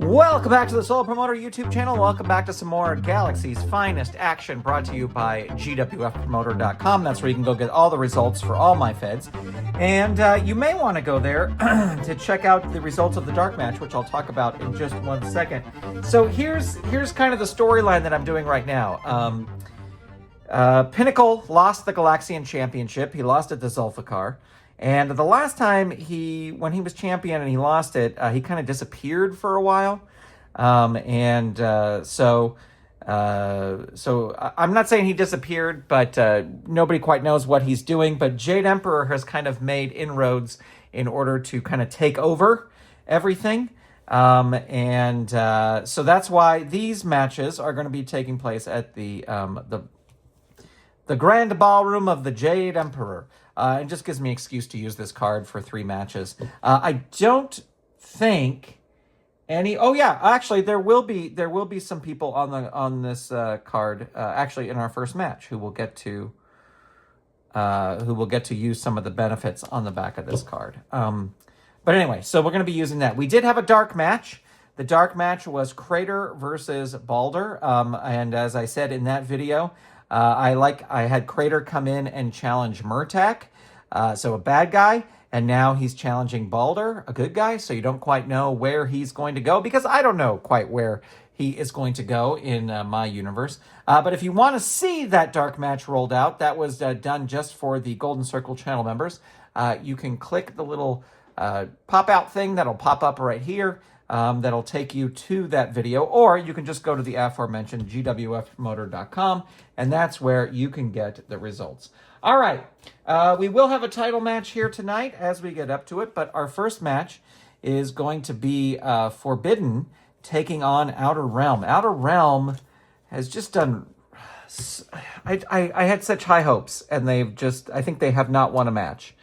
Welcome back to the Solo Promoter YouTube channel. Welcome back to some more Galaxy's finest action brought to you by GWFpromoter.com. That's where you can go get all the results for all my feds. And you may want to go there to check out the results of the dark match, which I'll talk about in just 1 second. So here's kind of the storyline that I'm doing right now. Pinnacle lost the Galaxian championship. He lost it to Zulfikar. And the last time when he was champion and he lost it, he kind of disappeared for a while. So I'm not saying he disappeared, but nobody quite knows what he's doing. But Jade Emperor has kind of made inroads in order to kind of take over everything. So that's why these matches are going to be taking place at the Grand Ballroom of the Jade Emperor. It just gives me an excuse to use this card for 3 matches. I don't think any. Oh yeah, actually there will be some people on this card actually in our first match who will get to use some of the benefits on the back of this card. But anyway, so we're going to be using that. We did have a dark match. The dark match was Crater versus Balder, and as I said in that video. I had Crater come in and challenge Murtak, so a bad guy, and now he's challenging Balder, a good guy, so you don't quite know where he's going to go, because I don't know quite where he is going to go in my universe. But if you want to see that dark match rolled out, that was done just for the Golden Circle channel members. You can click the little pop-out thing that'll pop up right here. That'll take you to that video, or you can just go to the aforementioned GWFpromoter.com, and that's where you can get the results. All right, we will have a title match here tonight as we get up to it, but our first match is going to be Forbidden taking on Outer Realm. Outer Realm has just done... I had such high hopes, and I think they have not won a match,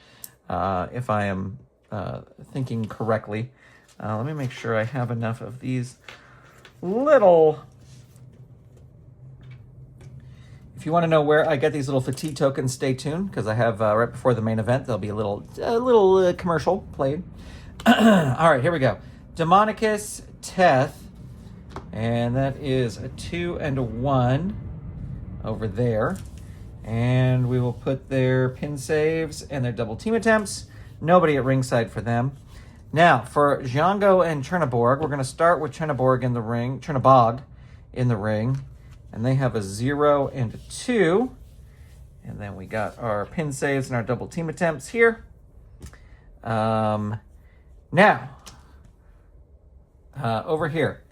if I am thinking correctly. Let me make sure I have enough of these little... If you want to know where I get these little fatigue tokens, stay tuned, because I have, right before the main event, there'll be a little commercial played. All right, here we go. Demonicus Teth, and that is a 2 and a 1 over there. And we will put their pin saves and their double team attempts. Nobody at ringside for them. Now, for Django and Chernaborg, we're going to start with Chernabog in the ring. And they have a 0 and a 2. And then we got our pin saves and our double team attempts here. Now, over here.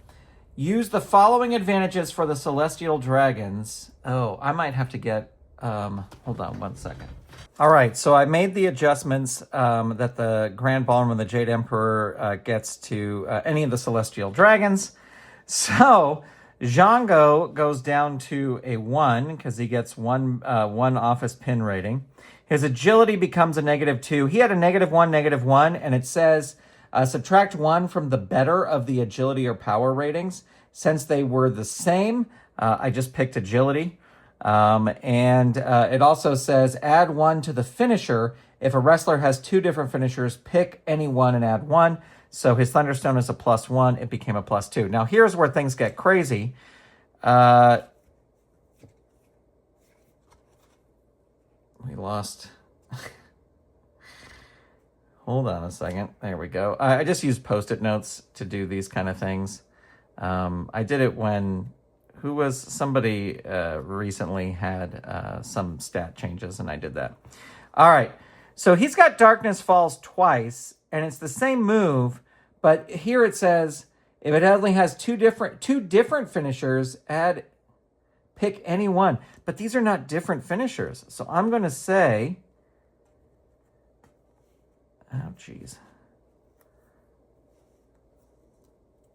Use the following advantages for the Celestial Dragons. Oh, I might have to get... hold on 1 second. All right, so I made the adjustments that the Grand Ballroom of the Jade Emperor gets to any of the Celestial Dragons. So Django goes down to a 1 because he gets one office pin rating. His agility becomes a -2. He had a -1, -1, and it says subtract 1 from the better of the agility or power ratings. Since they were the same, I just picked agility. It also says add 1 to the finisher. If a wrestler has 2 different finishers, pick any one and add 1. So his Thunderstone is a +1. It became a +2. Now here's where things get crazy. We lost. Hold on a second. There we go. I just used Post-it notes to do these kind of things. I did it when... somebody recently had some stat changes, and I did that. All right, so he's got Darkness Falls twice, and it's the same move, but here it says if it only has two different finishers, pick any one. But these are not different finishers, so I'm going to say, oh geez,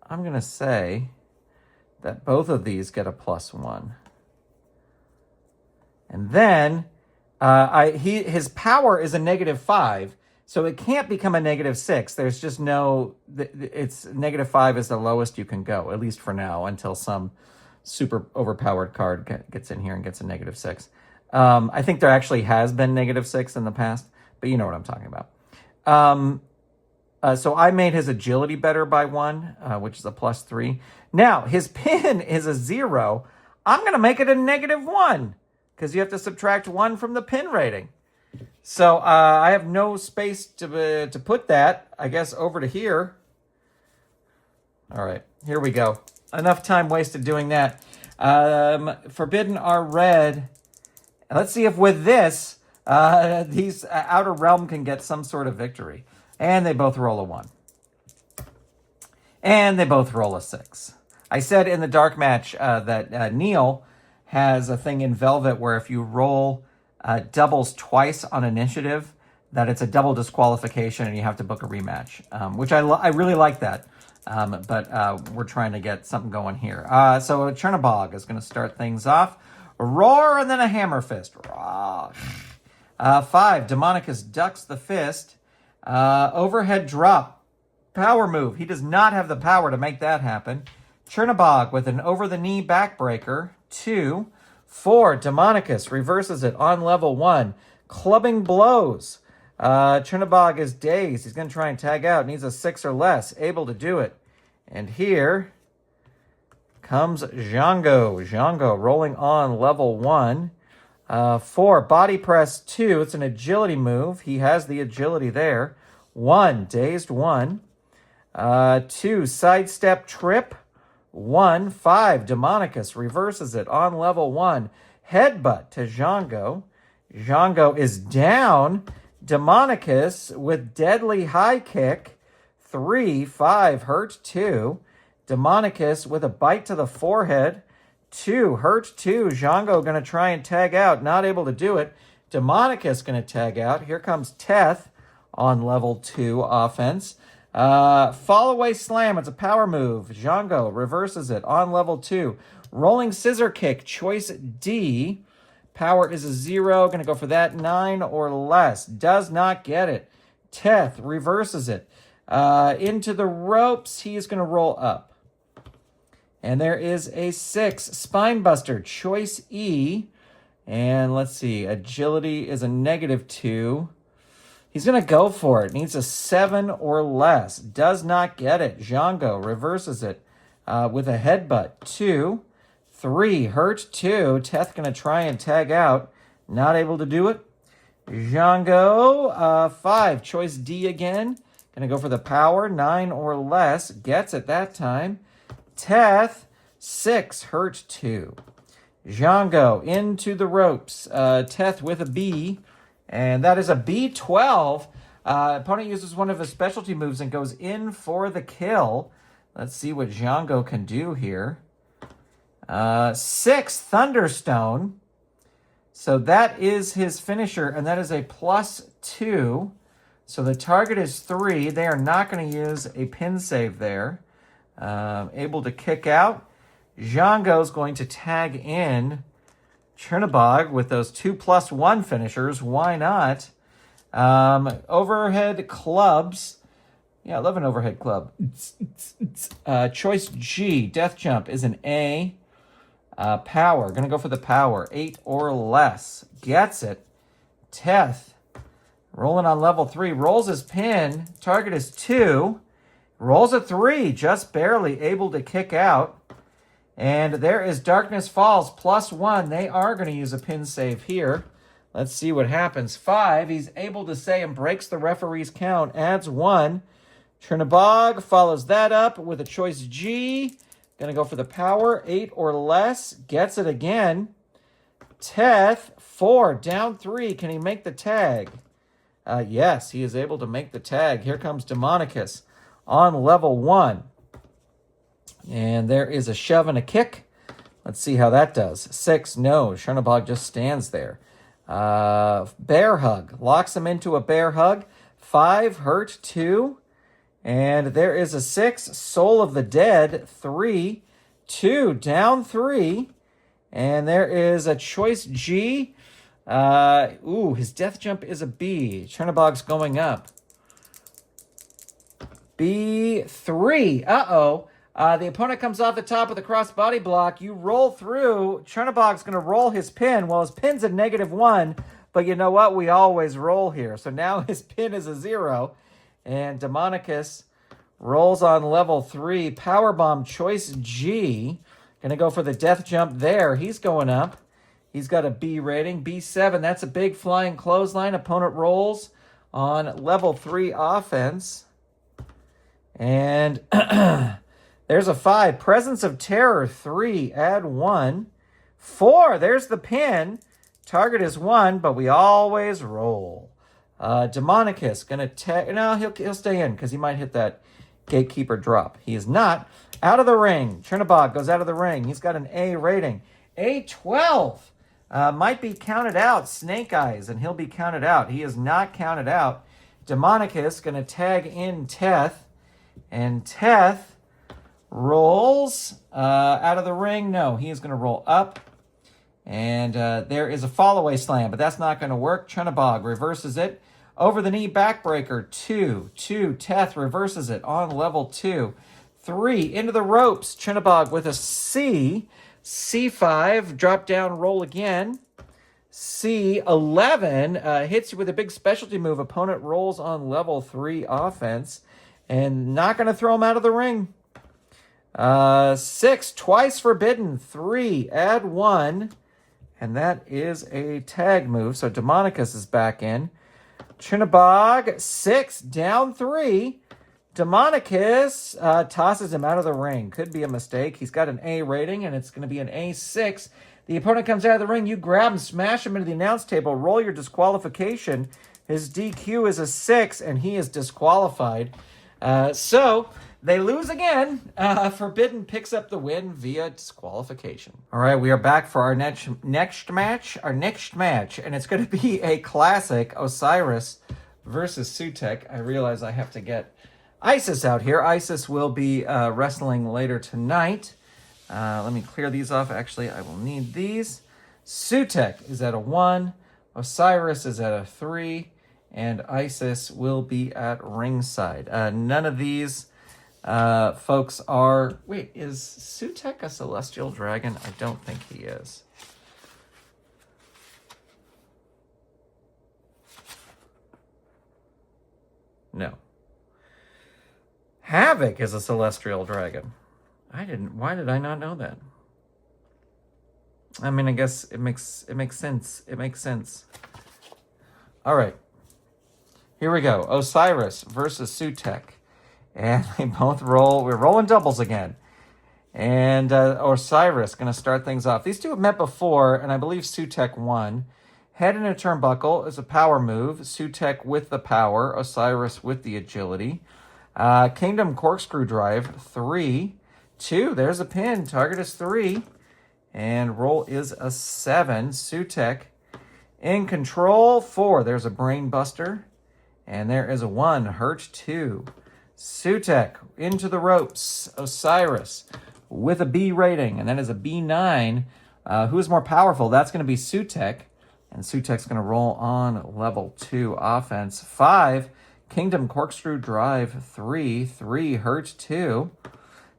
I'm going to say that both of these get a +1. And then his power is a -5, so it can't become a -6. There's just no... It's -5 is the lowest you can go, at least for now, until some super overpowered card gets in here and gets a -6. I think there actually has been -6 in the past, but you know what I'm talking about. So I made his agility better by 1, which is a +3. Now, his pin is a 0. I'm going to make it a -1 because you have to subtract 1 from the pin rating. So I have no space to put that, I guess, over to here. All right, here we go. Enough time wasted doing that. Forbidden are red. Let's see if with this, these Outer Realm can get some sort of victory. And they both roll a 1. And they both roll a 6. I said in the dark match that Neil has a thing in Velvet where if you roll doubles twice on initiative, that it's a double disqualification and you have to book a rematch, which I really like that. But we're trying to get something going here. So Chernobog is going to start things off. A roar and then a hammer fist. 5, Demonicus ducks the fist. Overhead drop. Power move. He does not have the power to make that happen. Chernobog with an over-the-knee backbreaker. 2. 4, Demonicus reverses it on level 1. Clubbing blows. Chernobog is dazed. He's going to try and tag out. Needs a 6 or less. Able to do it. And here comes Django. Django rolling on level 1. 4, body press 2. It's an agility move. He has the agility there. 1, dazed 1. 2, sidestep trip. 1, 5, Demonicus reverses it on level 1. Headbutt to Django. Django is down. Demonicus with deadly high kick. 3, 5, hurt 2. Demonicus with a bite to the forehead. 2, hurt 2. Django going to try and tag out. Not able to do it. Demonicus going to tag out. Here comes Teth on level 2 offense. Fall away slam. It's a power move. Django reverses it on level 2. Rolling scissor kick. Choice D. Power is a 0. Going to go for that. 9 or less. Does not get it. Teth reverses it. Into the ropes. He is going to roll up. And there is a 6. Spinebuster. Choice E. And let's see. Agility is a -2. He's going to go for it. Needs a 7 or less. Does not get it. Django reverses it with a headbutt. 2. 3. Hurt 2. Teth going to try and tag out. Not able to do it. Django. 5. Choice D again. Going to go for the power. 9 or less. Gets it that time. Teth. 6. Hurt 2. Django into the ropes. Teth with a B. And that is a B12. Opponent uses one of his specialty moves and goes in for the kill. Let's see what Django can do here. 6, Thunderstone. So that is his finisher, and that is a +2. So the target is 3. They are not going to use a pin save there. Able to kick out. Django is going to tag in Chernobog with those 2+1 finishers. Why not? Overhead clubs. Yeah, I love an overhead club. Choice G. Death jump is an A. Power. Going to go for the power. 8 or less. Gets it. Teth. Rolling on level 3. Rolls his pin. Target is 2. Rolls a 3. Just barely able to kick out. And there is Darkness Falls, +1. They are going to use a pin save here. Let's see what happens. 5, he's able to say and breaks the referee's count. Adds 1. Chernobog follows that up with a choice G. Going to go for the power. 8 or less. Gets it again. Teth, 4. Down 3. Can he make the tag? Yes, he is able to make the tag. Here comes Demonicus on level 1. And there is a shove and a kick. Let's see how that does. 6, no. Chernobog just stands there. Bear hug. Locks him into a bear hug. 5, hurt 2. And there is a 6, Soul of the Dead. 3, 2, down 3. And there is a choice G. His death jump is a B. Chernobog's going up. B3. Uh-oh. The opponent comes off the top with a cross-body block. You roll through. Chernobog's going to roll his pin. Well, his pin's a -1, but you know what? We always roll here. So now his pin is a 0. And Demonicus rolls on level 3. Powerbomb choice G. Going to go for the death jump there. He's going up. He's got a B rating. B7, that's a big flying clothesline. Opponent rolls on level 3 offense. And there's a 5. Presence of Terror, 3. Add 1. 4, there's the pin. Target is 1, but we always roll. Demonicus, going to tag... No, he'll stay in because he might hit that Gatekeeper drop. He is not. Out of the ring. Chernabog goes out of the ring. He's got an A rating. A12 might be counted out. Snake Eyes, and he'll be counted out. He is not counted out. Demonicus going to tag in Teth. And Teth rolls out of the ring. No, he is going to roll up. And there is a fall-away slam, but that's not going to work. Chernabog reverses it. Over the knee backbreaker, 2. Teth reverses it on level 2. 3, into the ropes. Chernabog with a C. C5, drop down, roll again. C11 hits you with a big specialty move. Opponent rolls on level 3 offense. And not going to throw him out of the ring. 6, twice forbidden. 3, add 1. And that is a tag move. So Demonicus is back in. Chernabog, 6, down 3. Demonicus tosses him out of the ring. Could be a mistake. He's got an A rating, and it's going to be an A6. The opponent comes out of the ring. You grab him, smash him into the announce table, roll your disqualification. His DQ is a 6, and he is disqualified. So they lose again. Forbidden picks up the win via disqualification. All right, we are back for our next match. And it's going to be a classic, Osiris versus Sutek. I realize I have to get Isais out here. Isais will be wrestling later tonight. Let me clear these off. Actually, I will need these. Sutek is at a 1. Osiris is at a 3. And Isais will be at ringside. None of these folks are... Wait, is Sutek a celestial dragon? I don't think he is. No. Havoc is a celestial dragon. Why did I not know that? I mean, I guess it makes sense. It makes sense. All right. Here we go. Osiris versus Sutek. And they both roll. We're rolling doubles again. And Osiris going to start things off. These two have met before, and I believe Sutek won. Head in a turnbuckle is a power move. Sutek with the power. Osiris with the agility. Kingdom corkscrew drive. 3. 2. There's a pin. Target is 3. And roll is a 7. Sutek in control. 4. There's a brain buster. And there is a 1. Hurt 2. Sutek into the ropes. Osiris with a B rating. And that is a B9. Who is more powerful? That's going to be Sutek. And Sutek's going to roll on level 2 offense. 5. Kingdom corkscrew drive. 3. 3. Hurt 2.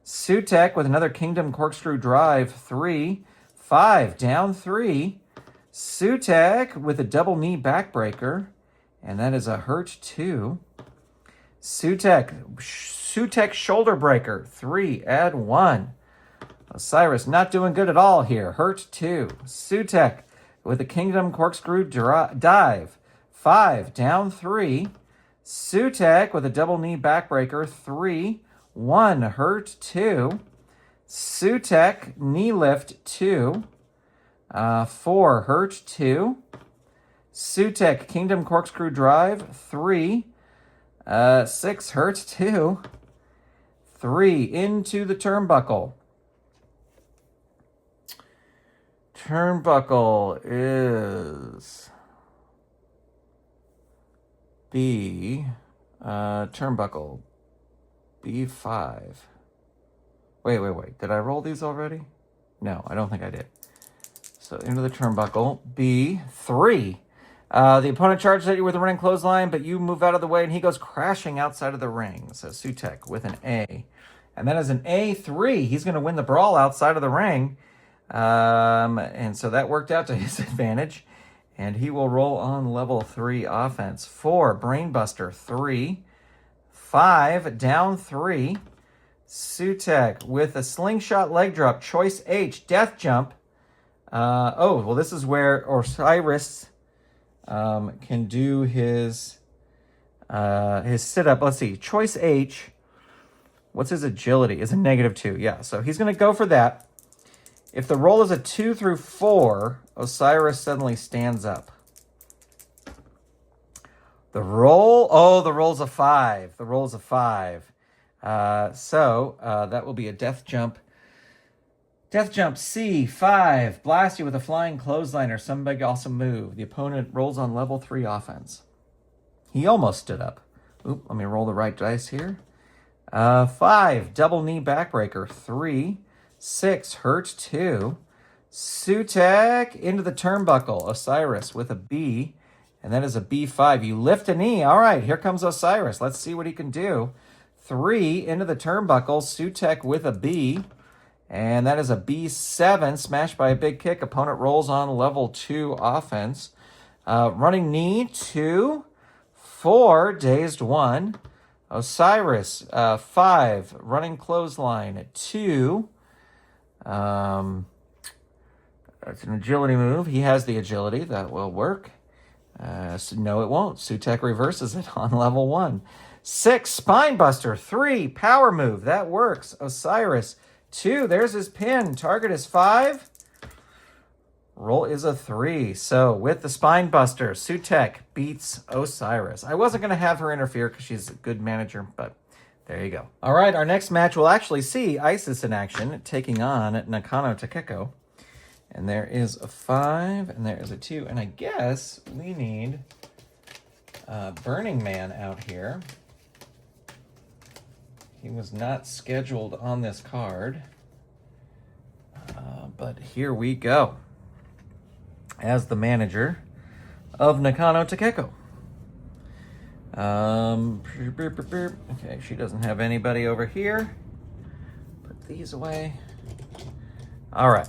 Sutek with another Kingdom corkscrew drive. 3. 5. Down 3. Sutek with a double knee backbreaker. And that is a hurt 2. Sutek shoulder breaker. 3. Add 1. Osiris not doing good at all here. Hurt 2. Sutek with a Kingdom corkscrew dive. 5. Down 3. Sutek with a double knee backbreaker. 3. 1. Hurt 2. Sutek knee lift 2. 4. Hurt 2. Sutek Kingdom corkscrew drive. 3. 6. Hurt 2. 3. Into the turnbuckle. Turnbuckle is B. Turnbuckle B5. Wait. Did I roll these already? No, I don't think I did. So into the turnbuckle. B3. The opponent charges at you with a running clothesline, but you move out of the way, and he goes crashing outside of the ring. So Sutek with an A. And that is an A3. He's going to win the brawl outside of the ring. And so that worked out to his advantage. And he will roll on level 3 offense. 4, Brainbuster. 3. 5, down 3. Sutek with a slingshot leg drop, choice H, death jump. Oh, well, this is where Osiris can do his sit-up. Let's see, choice H. What's his agility? Is a -2. Yeah, so he's going to go for that. If the roll is a 2 through 4, Osiris suddenly stands up. The roll's a 5. The roll's a 5. So that will be a death jump. Death jump C, 5. Blast you with a flying clothesline or some big awesome move. The opponent rolls on level 3 offense. He almost stood up. Oop, let me roll the right dice here. 5, double knee backbreaker. 3, 6, hurt 2. Sutek into the turnbuckle. Osiris with a B, and that is a B5. You lift a knee. All right, here comes Osiris. Let's see what he can do. 3 into the turnbuckle. Sutek with a B, and that is a B7. Smashed by a big kick. Opponent rolls on level 2 offense. Running knee 2, 4, dazed 1. Osiris 5, running clothesline 2. It's an agility move. He has the agility. That will work. So no, it won't. Sutek reverses it on level 1. 6, spine buster. 3, power move. That works. Osiris 2, there's his pin. Target is 5. Roll is a 3. So with the spine buster, Sutek beats Osiris. I wasn't going to have her interfere because she's a good manager, but there you go. All right, our next match will actually see Isais in action, taking on Nakano Takeko. And there is a 5, and there is a 2. And I guess we need Burning Man out here. He was not scheduled on this card. But here we go. As the manager of Nakano Takeko. Okay, she doesn't have anybody over here. Put these away. All right.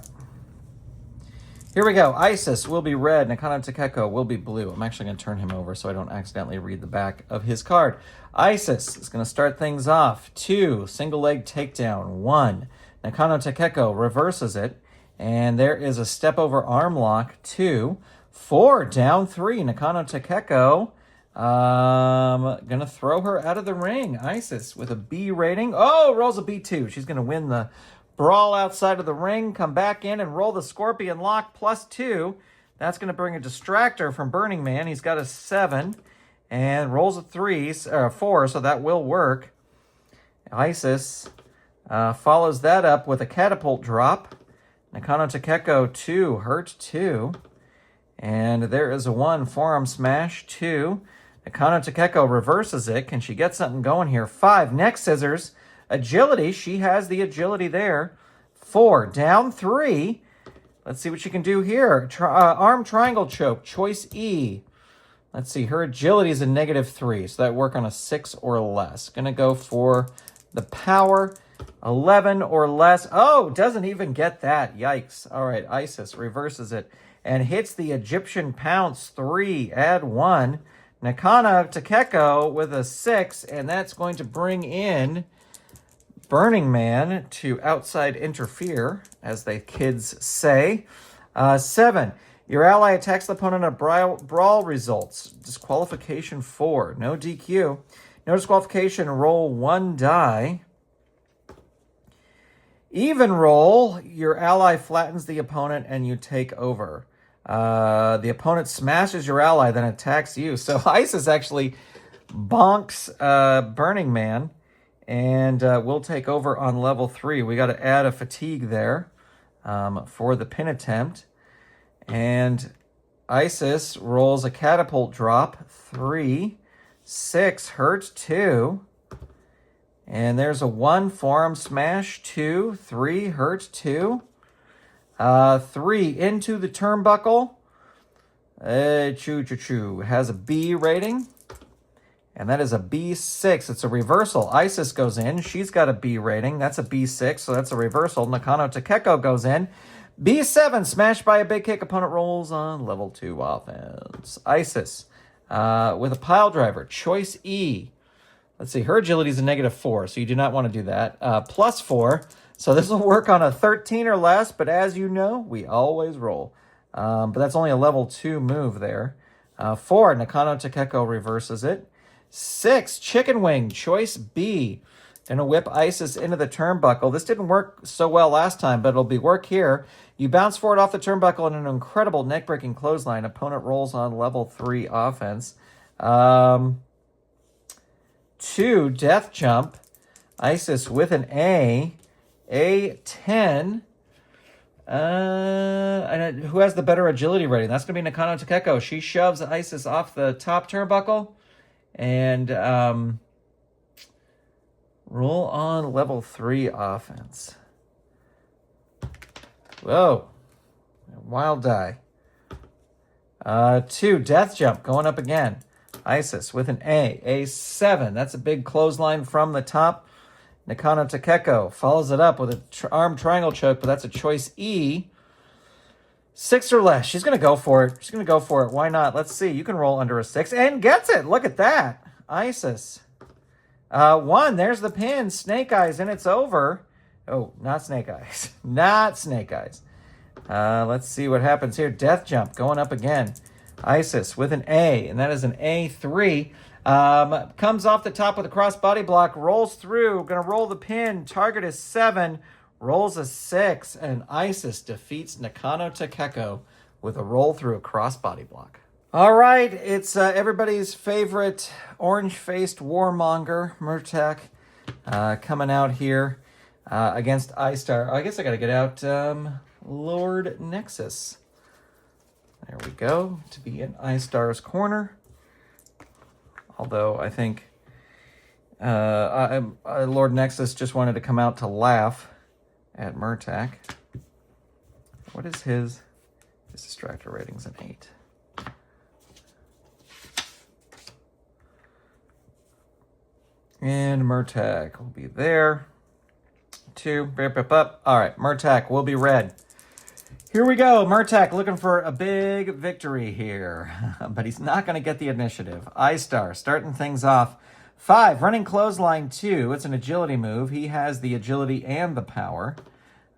Here we go. Isais will be red. Nakano Takeko will be blue. I'm actually going to turn him over so I don't accidentally read the back of his card. Isais is going to start things off. 2, single leg takedown. 1, Nakano Takeko reverses it. And there is a step over arm lock. 2, 4, down 3. Nakano Takeko going to throw her out of the ring. Isais with a B rating. Oh, rolls a B2. She's going to win the brawl outside of the ring, come back in and roll the Scorpion Lock +2. That's going to bring a distractor from Burning Man. He's got a 7 and rolls a 4, so that will work. Isais follows that up with a catapult drop. Nakano Takeko 2, hurt 2. And there is a 1, forearm smash 2. Nakano Takeko reverses it. Can she get something going here? 5, neck scissors. Agility, she has the agility there. 4, down 3. Let's see what she can do here. Arm triangle choke, choice E. Let's see, her agility is a -3, so that work on a 6 or less. Gonna go for the power, 11 or less. Oh, doesn't even get that, yikes. All right, Isais reverses it and hits the Egyptian pounce, 3, add 1. Nakano Takeko with a 6, and that's going to bring in Burning Man to outside interfere, as the kids say. 7, your ally attacks the opponent at brawl results. Disqualification 4, no DQ. No disqualification, roll 1 die. Even roll, your ally flattens the opponent and you take over. The opponent smashes your ally, then attacks you. So Isais actually bonks Burning Man. And we'll take over on level 3. We got to add a fatigue there for the pin attempt. And Isais rolls a catapult drop. 3, 6, hurt 2. And there's a 1, forearm smash 2, 3, hurt 2. 3, into the turnbuckle. Has a B rating. And that is a B6. It's a reversal. Isais goes in. She's got a B rating. That's a B6, so that's a reversal. Nakano Takeko goes in. B7, smashed by a big kick. Opponent rolls on level 2 offense. Isais with a pile driver. Choice E. Let's see, her agility is a -4, so you do not want to do that. +4, so this will work on a 13 or less, but as you know, we always roll. But that's only a level 2 move there. 4, Nakano Takeko reverses it. 6, Chicken Wing, choice B. Gonna whip Isais into the turnbuckle. This didn't work so well last time, but it'll be work here. You bounce forward off the turnbuckle in an incredible neck-breaking clothesline. Opponent rolls on level 3 offense. 2, Death Jump. Isais with an A. A10. Who has the better agility rating? That's going to be Nakano Takeko. She shoves Isais off the top turnbuckle. And roll on level 3 offense. Whoa. Wild die. 2, Death Jump, going up again. Isais with an A. A7. That's a big clothesline from the top. Nakano Takeko follows it up with an arm triangle choke, but that's a choice E. 6 or less. She's going to go for it. She's going to go for it. Why not? Let's see. You can roll under a 6 and gets it. Look at that. Isais. 1. There's the pin. Snake Eyes, and it's over. Oh, not Snake Eyes. Not Snake Eyes. Let's see what happens here. Death Jump going up again. Isais with an A, and that is an A3. Comes off the top with a cross body block, rolls through, going to roll the pin. Target is 7, rolls a 6, and Isais defeats Nakano Takeko with a roll through a cross body block. All right, it's everybody's favorite orange-faced warmonger, Murtak, coming out here against Istar. I guess I got to get out Lord Nexus. There we go, to be in Istar's corner. Although I think Lord Nexus just wanted to come out to laugh at Murtak. What is his distractor rating's an 8. And Murtak will be there. 2. All right, Murtak will be red. Here we go. Murtak looking for a big victory here, but he's not going to get the initiative. Istar starting things off. 5, running clothesline 2. It's an agility move. He has the agility and the power.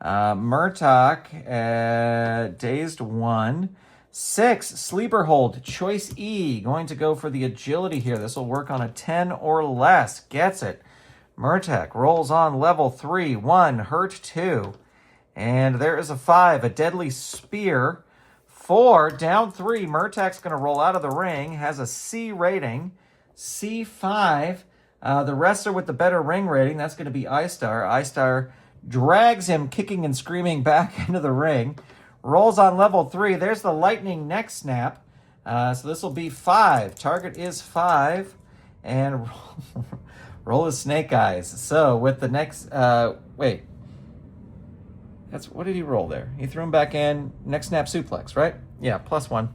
Murtak, dazed 1. 6, sleeper hold, choice E. Going to go for the agility here. This will work on a 10 or less. Gets it. Murtak rolls on level 3. 1, hurt 2. And there is a 5, a deadly spear. 4, down 3. Murtak's going to roll out of the ring. Has a C rating. C5. The wrestler with the better ring rating, that's going to be Istar. Istar drags him kicking and screaming back into the ring. Rolls on level 3. There's the lightning neck snap. So this will be 5. Target is 5. And roll is Snake Eyes. So with the next... wait. What did he roll there? He threw him back in. Neck snap suplex, right? Yeah, +1.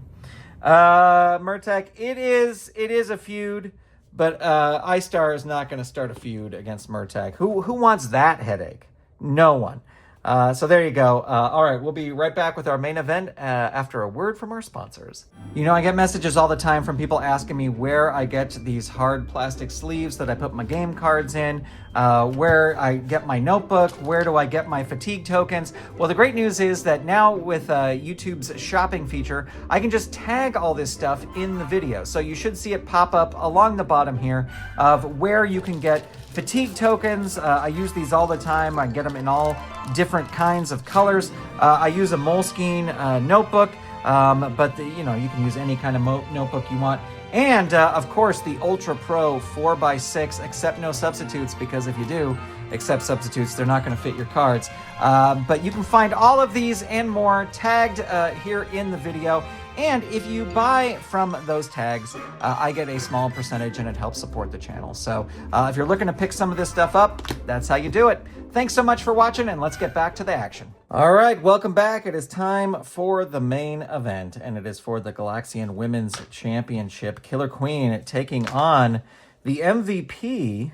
Murtak, it is a feud, but Istar is not going to start a feud against Murtak. Who wants that headache? No one. So there you go. All right, we'll be right back with our main event after a word from our sponsors. You know, I get messages all the time from people asking me where I get these hard plastic sleeves that I put my game cards in, where I get my notebook, where do I get my fatigue tokens. Well, the great news is that now with YouTube's shopping feature, I can just tag all this stuff in the video. So you should see it pop up along the bottom here of where you can get fatigue tokens. I use these all the time. I get them in all different kinds of colors. I use a Moleskine notebook, but you can use any kind of notebook you want. And of course, the Ultra Pro 4x6, accept no substitutes, because if you do accept substitutes, they're not going to fit your cards. But you can find all of these and more tagged here in the video. And if you buy from those tags, I get a small percentage and it helps support the channel. So if you're looking to pick some of this stuff up, that's how you do it. Thanks so much for watching, and let's get back to the action. All right, welcome back. It is time for the main event, and it is for the Galaxian Women's Championship. Killer Queen taking on the MVP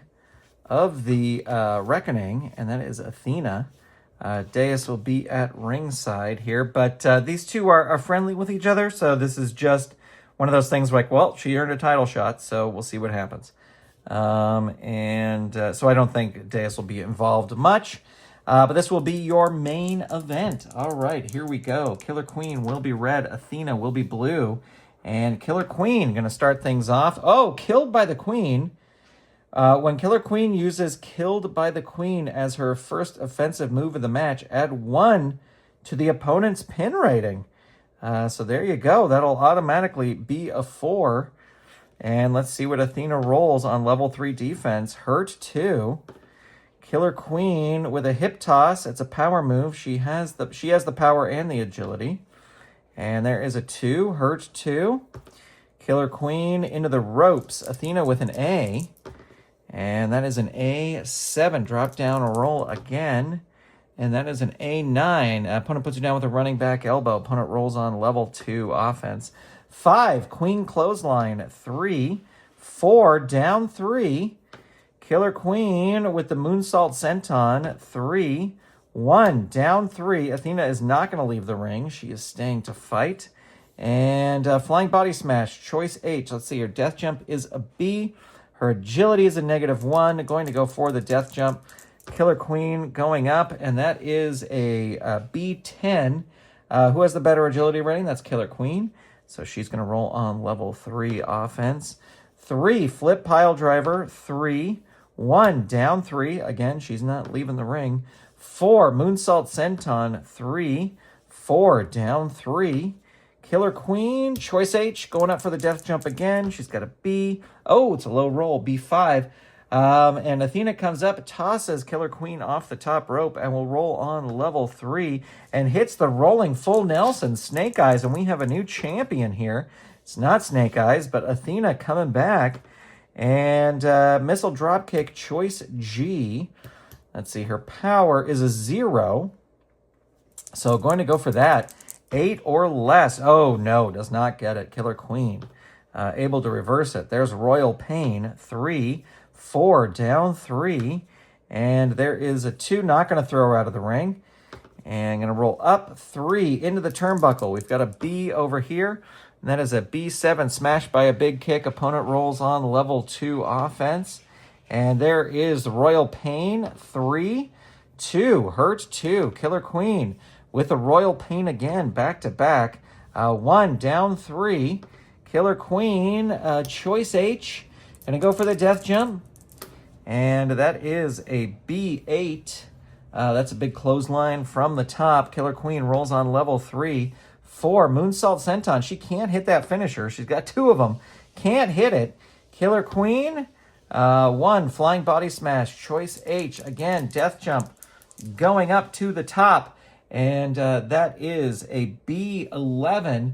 of the Reckoning, and that is Atheana. Deus will be at ringside here, but these two are friendly with each other, so this is just one of those things like, well, she earned a title shot, so we'll see what happens. So I don't think Deus will be involved much. But this will be your main event. All right, here we go. Killer Queen will be red. Athena will be blue. And Killer Queen going to start things off. Oh, killed by the Queen. When Killer Queen uses Killed by the Queen as her first offensive move of the match, add 1 to the opponent's pin rating. So there you go. That'll automatically be a 4. And let's see what Athena rolls on level 3 defense. Hurt 2. Killer Queen with a hip toss. It's a power move. She has the power and the agility. And there is a 2. Hurt 2. Killer Queen into the ropes. Athena with an A. And that is an A7. Drop down a roll again. And that is an A9. Opponent puts you down with a running back elbow. Opponent rolls on level 2 offense. 5. Queen clothesline. 3. 4. Down 3. Killer Queen with the moonsault senton. 3. 1. Down 3. Athena is not going to leave the ring. She is staying to fight. And flying body smash. Choice H. Let's see. Her death jump is a B. Her agility is a -1. Going to go for the death jump. Killer Queen going up. And that is a B10. Who has the better agility rating? That's Killer Queen. So she's going to roll on level 3 offense. 3. Flip pile driver. 3. 1. Down 3. Again, she's not leaving the ring. 4. Moonsault senton. 3. 4. Down 3. Killer Queen. Choice H. Going up for the death jump again. She's got a B. Oh, it's a low roll. B5. And Athena comes up, tosses Killer Queen off the top rope, and will roll on level 3 and hits the rolling full Nelson. Snake Eyes, and we have a new champion here. It's not Snake Eyes, but Athena coming back. And missile dropkick, choice G. Let's see, her power is a 0. So going to go for that. 8 or less. Oh, no, does not get it. Killer Queen. Able to reverse it. There's Royal Pain. 3. 4. Down 3. And there is a 2. Not going to throw her out of the ring. And going to roll up 3 into the turnbuckle. We've got a B over here. And that is a B7 smashed by a big kick. Opponent rolls on level 2 offense. And there is the Royal Pain. 3. 2. Hurt 2. Killer Queen with the Royal Pain again. Back to back. 1. Down 3. Killer Queen. Choice H. Going to go for the death jump. And that is a B8. That's a big clothesline from the top. Killer Queen rolls on level 3. 4. Moonsault senton. She can't hit that finisher. She's got 2 of them. Can't hit it. Killer Queen. 1. Flying body smash. Choice H. Again, death jump. Going up to the top. And that is a B11.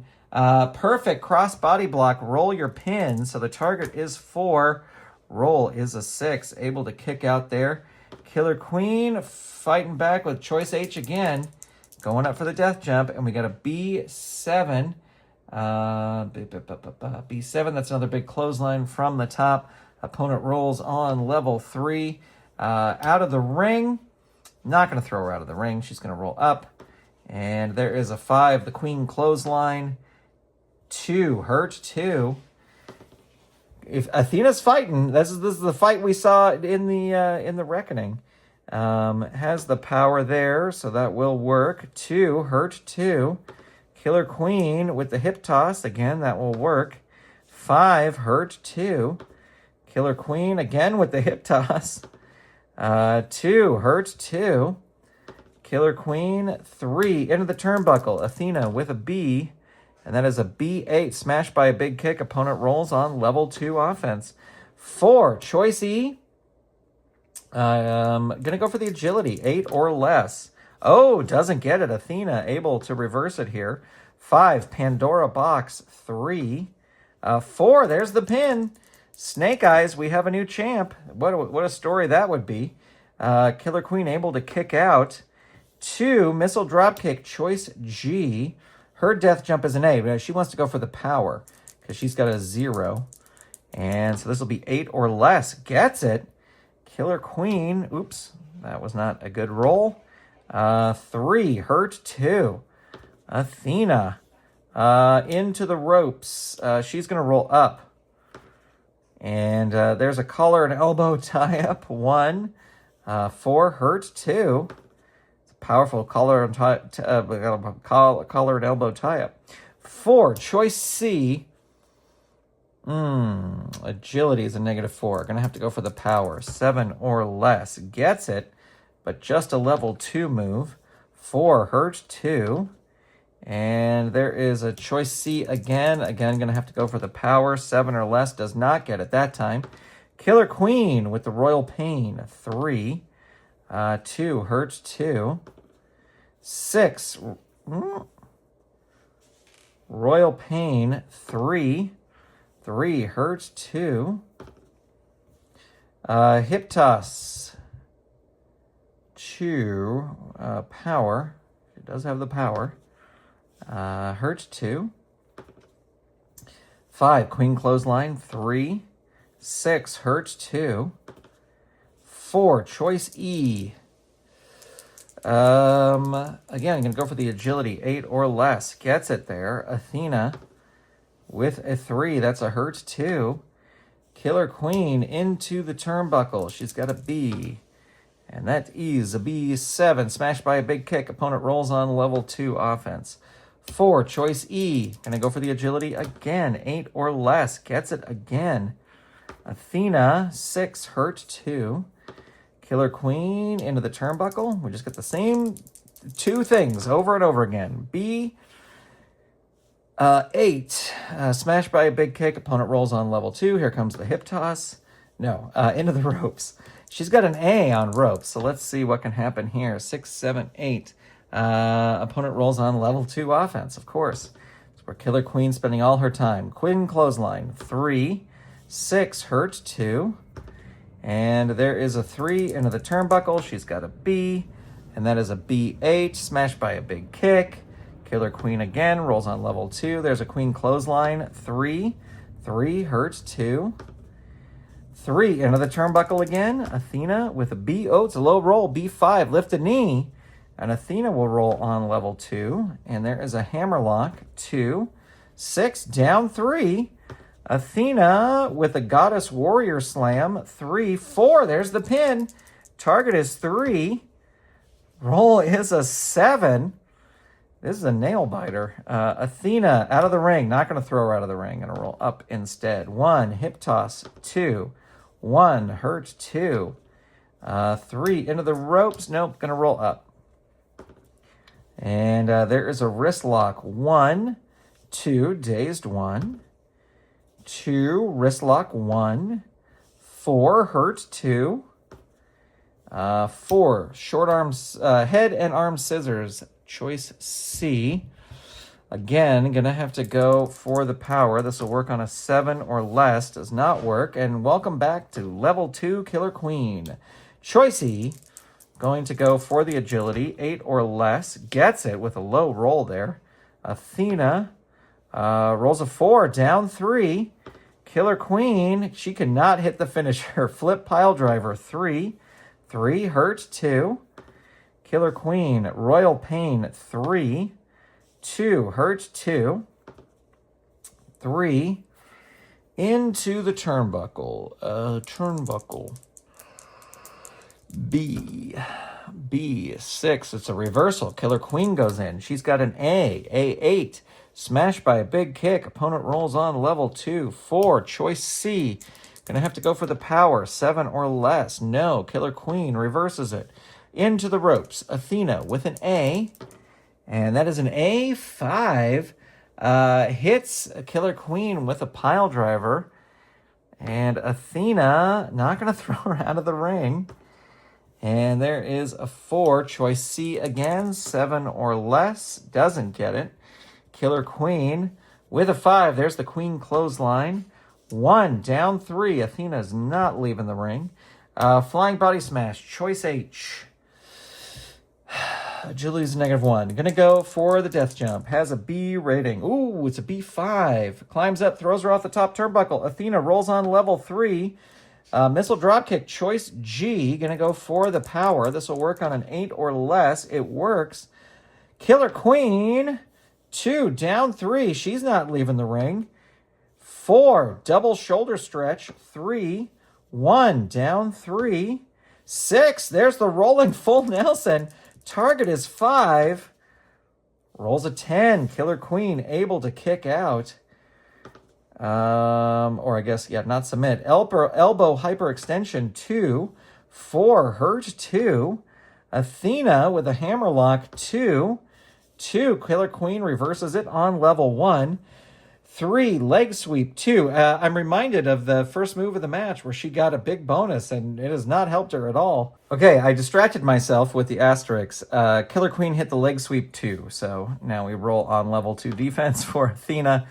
Perfect cross body block. Roll your pin. So the target is 4. Roll is a 6. Able to kick out there. Killer Queen fighting back with choice H again. Going up for the death jump. And we got a B7. B7. That's another big clothesline from the top. Opponent rolls on level 3. Out of the ring. Not going to throw her out of the ring. She's going to roll up. And there is a 5. The Queen clothesline. 2. Hurt 2. If Athena's fighting, this is the fight we saw in the Reckoning. Has the power there, so that will work. 2. Hurt 2. Killer Queen with the hip toss. Again, that will work. 5. Hurt 2. Killer Queen again with the hip toss. 2. Hurt 2. Killer Queen. 3. Into the turnbuckle. Athena with a B. And that is a B8. Smashed by a big kick. Opponent rolls on level 2 offense. 4. Choice E. Gonna go for the agility. 8 or less. Oh, doesn't get it. Athena able to reverse it here. 5. Pandora box. 3. 4. There's the pin. Snake Eyes. We have a new champ. What a story that would be. Killer Queen able to kick out. 2. Missile dropkick. Choice G. Her death jump is an A, but she wants to go for the power because she's got a 0. And so this will be 8 or less. Gets it. Killer Queen. Oops, that was not a good roll. 3. Hurt 2. Athena into the ropes. She's going to roll up. And there's a collar and elbow tie-up, 1. 4, hurt, 2. It's a powerful collar and collar and elbow tie-up. 4, choice C. Agility is a -4. Gonna have to go for the power. 7 or less. Gets it, but just a level 2 move. 4, hurt, 2. And there is a choice C again. Again, gonna have to go for the power. 7 or less. Does not get it that time. Killer Queen with the Royal Pain. 3. 2, hurt, 2. 6. Royal Pain. 3. 3, hurt, 2. Hip toss. 2. Power. It does have the power. Hurt, 2. 5, queen clothesline. 3. 6, hurt, 2. 4, choice E. Again, I'm going to go for the agility. 8 or less. Gets it there. Athena with a 3. That's a hurt, 2. Killer Queen into the turnbuckle. She's got a B. And that is a B7. Smashed by a big kick. Opponent rolls on level 2 offense. 4, choice E. Gonna go for the agility again. 8 or less. Gets it again. Athena, 6, hurt, 2. Killer Queen into the turnbuckle. We just get the same 2 things over and over again. B, 8. Smashed by a big kick. Opponent rolls on level 2. Here comes the hip toss. No, into the ropes. She's got an A on ropes, so let's see what can happen here. 6, 7, 8. Opponent rolls on level 2 offense, of course. It's where Killer Queen spending all her time. Queen clothesline. 3. 6, hurt, 2. And there is a 3 into the turnbuckle. She's got a B, and that is a B8. Smashed by a big kick. Killer Queen again, rolls on level 2. There's a queen clothesline. 3. 3, hurt, 2. 3, into the turnbuckle again. Athena with a B. Oh, it's a low roll. B5, lift a knee. And Athena will roll on level 2. And there is a hammerlock. 2. 6, down 3. Athena with a goddess warrior slam. 3. 4, there's the pin. Target is 3. Roll is a 7. This is a nail biter. Athena out of the ring. Not going to throw her out of the ring. Going to roll up instead. 1, hip toss. 2. 1, hurt, 2. 3, into the ropes. Nope, going to roll up. And there is a wrist lock. 1, 2, dazed 1. 2, wrist lock 1. 4, hurt 2. 4, short arms, head and arm scissors. Choice C. Again, gonna have to go for the power. This will work on a 7 or less. Does not work. And welcome back to level 2 Killer Queen. Choice E. Going to go for the agility. 8 or less. Gets it with a low roll there. Athena rolls a 4. Down 3. Killer Queen. She cannot hit the finisher. Flip pile driver. 3. 3. Hurt. 2. Killer Queen, Royal Pain, 3. 2, hurt, 2. 3, into the turnbuckle. Turnbuckle. B. 6, it's a reversal. Killer Queen goes in. She's got an A. A8, smashed by a big kick. Opponent rolls on level 2. 4, choice C. Gonna have to go for the power. 7 or less. No, Killer Queen reverses it. Into the ropes. Athena with an A. And that is an A5. Hits Killer Queen with a pile driver. And Athena not going to throw her out of the ring. And there is a 4. Choice C again. 7 or less. Doesn't get it. Killer Queen with a 5. There's the Queen clothesline. 1, down 3. Athena's not leaving the ring. Flying body smash. Choice H. Agility's a -1. Gonna go for the death jump. Has a B rating. Ooh, it's a B5. Climbs up, throws her off the top turnbuckle. Athena rolls on level 3. Missile dropkick. Choice G. Gonna go for the power. This will work on an 8 or less. It works. Killer Queen. 2, down 3. She's not leaving the ring. 4, double shoulder stretch. 3, 1, down 3. 6, there's the rolling full Nelson. Target is 5. Rolls a 10. Killer Queen able to kick out. Or I guess, yeah, not submit. Elbow hyperextension 2. 4, hurt 2. Athena with a hammerlock 2. 2, Killer Queen reverses it on level 1. 3, leg sweep 2. I'm reminded of the first move of the match where she got a big bonus and it has not helped her at all. Okay, I distracted myself with the asterisks. Killer Queen hit the leg sweep 2. So now we roll on level 2 defense for Athena.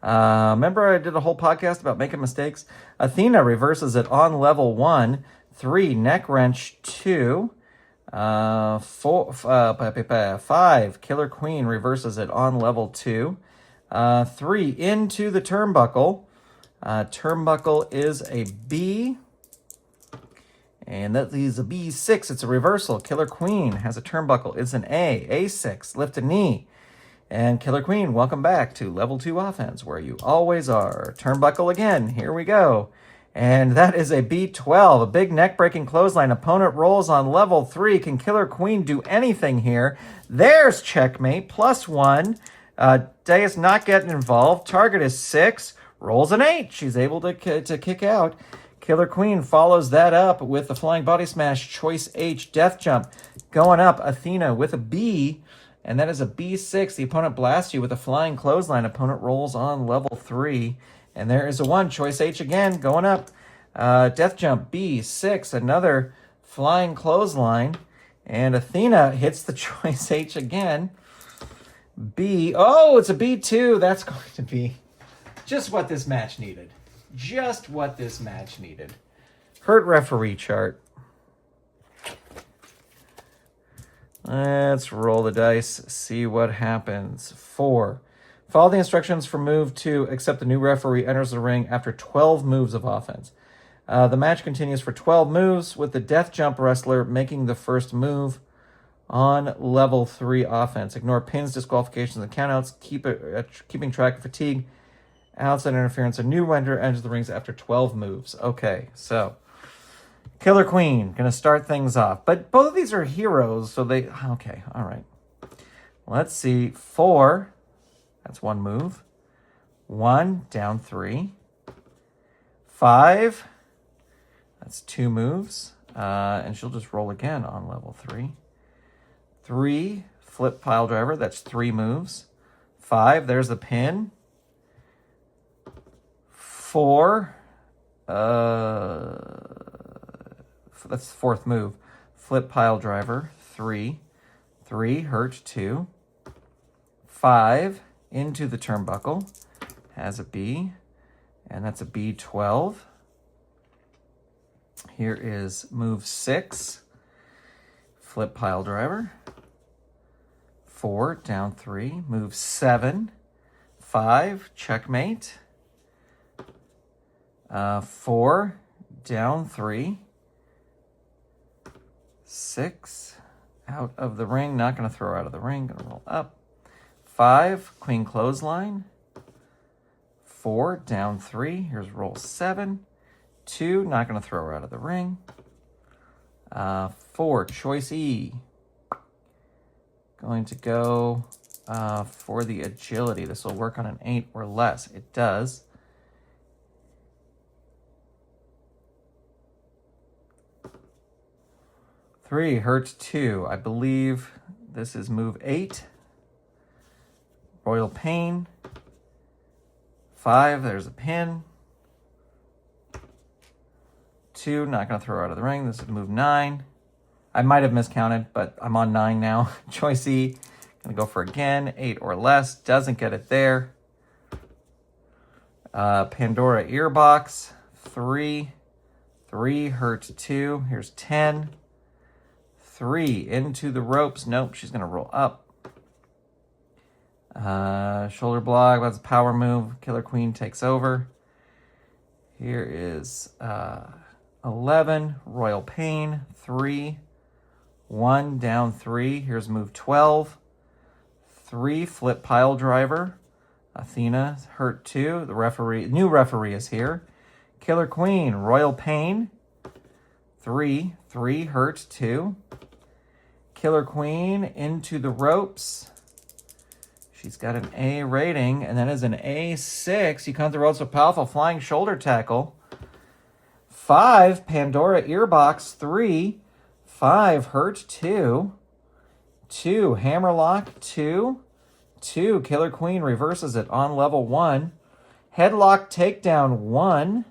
Remember I did a whole podcast about making mistakes? Athena reverses it on level 1. 3, neck wrench 2. 5, Killer Queen reverses it on level 2. 3, into the turnbuckle. Turnbuckle is a B. And that is a B6. It's a reversal. Killer Queen has a turnbuckle. It's an A. A6. Lift a knee. And Killer Queen, welcome back to level 2 offense, where you always are. Turnbuckle again. Here we go. And that is a B12, a big neck-breaking clothesline. Opponent rolls on level 3. Can Killer Queen do anything here? There's checkmate, +1. Deus not getting involved. Target is 6. Rolls an 8. She's able to kick out. Killer Queen follows that up with the Flying Body Smash, Choice H, Death Jump. Going up, Athena with a B. And that is a B6. The opponent blasts you with a Flying Clothesline. Opponent rolls on level 3. And there is a 1. Choice H again, going up. Death Jump, B6. Another Flying Clothesline. And Athena hits the Choice H again. B. Oh, it's a B2. That's going to be just what this match needed. Just what this match needed. Hurt referee chart. Let's roll the dice, see what happens. 4. Follow the instructions for move 2, except the new referee enters the ring after 12 moves of offense. The match continues for 12 moves, with the Death Jump wrestler making the first move on level 3 offense. Ignore pins, disqualifications, and countouts. Keeping track of fatigue, outside interference. A new render enters the rings after 12 moves. Okay, so Killer Queen gonna start things off, but both of these are heroes, so they okay. All right, let's see. 4. That's 1 move. 1, down 3. 5. That's 2 moves, and she'll just roll again on level 3. 3, flip pile driver. That's 3 moves. 5, there's the pin. 4, that's the 4th move. Flip pile driver. 3, hurt 2. 5, into the turnbuckle. Has a B, and that's a B12. Here is move 6. Flip pile driver. 4, down 3. Move 7. 5, checkmate. 4, down 3. 6, out of the ring. Not going to throw her out of the ring. Going to roll up. 5, queen clothesline. 4, down 3. Here's roll 7. 2, not going to throw her out of the ring. 4, choice E. Going to go for the agility. This will work on an 8 or less. It does. Three, hurt 2. I believe this is move 8. Royal Pain. 5, there's a pin. 2, not going to throw her out of the ring. This is move 9. I might have miscounted, but I'm on 9 now. Choice E. Going to go for again. 8 or less. Doesn't get it there. Pandora Earbox. 3. 3, hurt 2. Here's 10. 3, into the ropes. Nope, she's going to roll up. Shoulder block. That's a power move. Killer Queen takes over. Here is 11. Royal Pain. 3. 1, down 3. Here's move 12. 3, flip pile driver. Atheana hurt 2. The new referee is here. Killer Queen, Royal Pain, 3 hurt 2. Killer Queen into the ropes. She's got an A rating, and that is an A6. You come the road so powerful, flying shoulder tackle. 5 Pandora earbox, 3 5 hurt 2. 2 hammerlock, 2 Killer Queen reverses it on level 1. Headlock takedown, 1.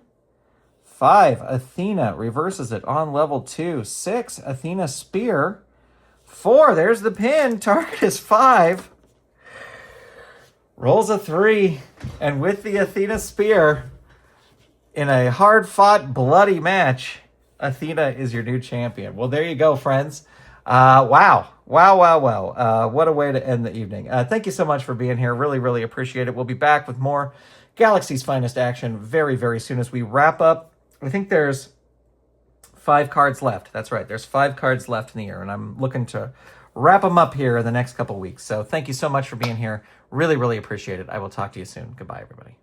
5 Athena reverses it on level 2. 6 Athena spear. 4 there's the pin. Target is 5. Rolls a 3, and with the Athena spear, in a hard-fought, bloody match, Athena is your new champion. Well, there you go, friends. Wow. What a way to end the evening. Thank you so much for being here. Really, really appreciate it. We'll be back with more Galaxy's Finest action very, very soon as we wrap up. I think there's 5 cards left. That's right. There's 5 cards left in the year, and I'm looking to wrap them up here in the next couple weeks. So thank you so much for being here. Really, really appreciate it. I will talk to you soon. Goodbye, everybody.